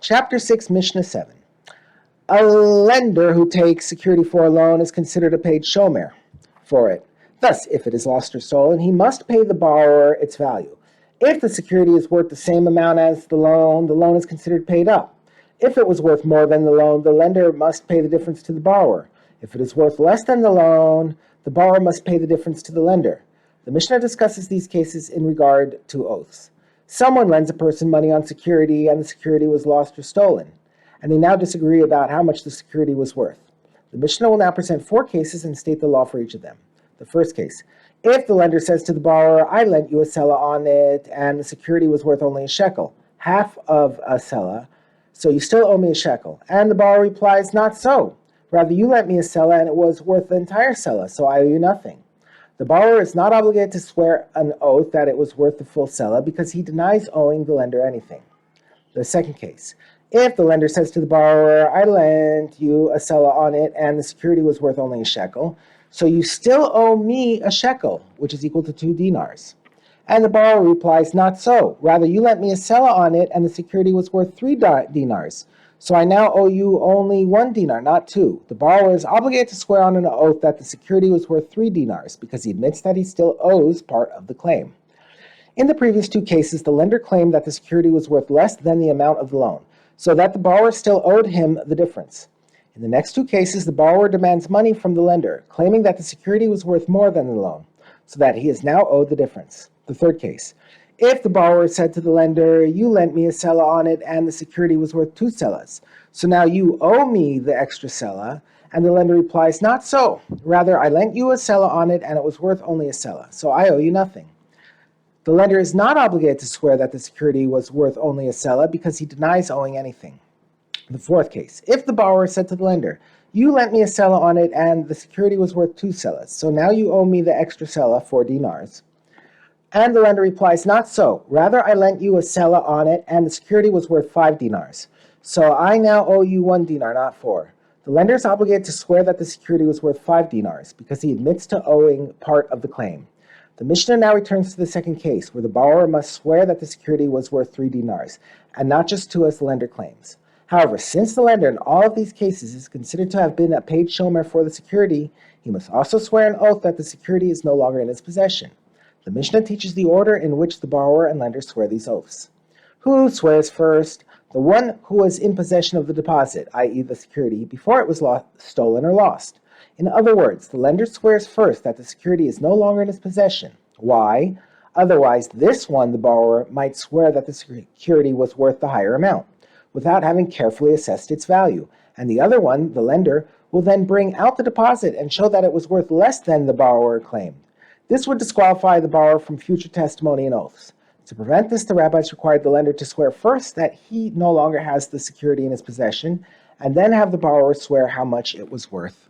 Chapter 6, Mishnah 7. A lender who takes security for a loan is considered a paid shomer for it. Thus, if it is lost or stolen, he must pay the borrower its value. If the security is worth the same amount as the loan is considered paid up. If it was worth more than the loan, the lender must pay the difference to the borrower. If it is worth less than the loan, the borrower must pay the difference to the lender. The Mishnah discusses these cases in regard to oaths. Someone lends a person money on security and the security was lost or stolen, and they now disagree about how much the security was worth. The Mishnah will now present 4 cases and state the law for each of them. The first case, if the lender says to the borrower, I lent you a selah on it and the security was worth only a shekel, half of a selah, so you still owe me a shekel. And the borrower replies, not so. Rather, you lent me a selah and it was worth the entire selah, so I owe you nothing. The borrower is not obligated to swear an oath that it was worth the full selah because he denies owing the lender anything. The second case, if the lender says to the borrower, I lent you a selah on it and the security was worth only a shekel, so you still owe me a shekel, which is equal to 2 dinars. And the borrower replies, not so. Rather, you lent me a selah on it and the security was worth 3 dinars. So I now owe you only 1 dinar, not 2. The borrower is obligated to swear on an oath that the security was worth 3 dinars because he admits that he still owes part of the claim. In the previous 2 cases, the lender claimed that the security was worth less than the amount of the loan, so that the borrower still owed him the difference. In the next 2 cases, the borrower demands money from the lender, claiming that the security was worth more than the loan, so that he is now owed the difference. The third case, if the borrower said to the lender, you lent me a selah on it and the security was worth 2 selahs, so now you owe me the extra selah, and the lender replies, not so. Rather, I lent you a selah on it and it was worth only a selah, so I owe you nothing. The lender is not obligated to swear that the security was worth only a selah because he denies owing anything. The fourth case, if the borrower said to the lender, you lent me a selah on it and the security was worth 2 selahs, so now you owe me the extra selah, 4 dinars. And the lender replies, not so. Rather, I lent you a selah on it and the security was worth 5 dinars. So I now owe you 1 dinar, not 4. The lender is obligated to swear that the security was worth 5 dinars because he admits to owing part of the claim. The Mishnah now returns to the second case, where the borrower must swear that the security was worth 3 dinars, and not just 2 as the lender claims. However, since the lender in all of these cases is considered to have been a paid shomer for the security, he must also swear an oath that the security is no longer in his possession. The Mishnah teaches the order in which the borrower and lender swear these oaths. Who swears first? The one who was in possession of the deposit, i.e. the security, before it was stolen or lost. In other words, the lender swears first that the security is no longer in his possession. Why? Otherwise, this one, the borrower, might swear that the security was worth the higher amount, without having carefully assessed its value. And the other one, the lender, will then bring out the deposit and show that it was worth less than the borrower claimed. This would disqualify the borrower from future testimony and oaths. To prevent this, the rabbis required the lender to swear first that he no longer has the security in his possession, and then have the borrower swear how much it was worth.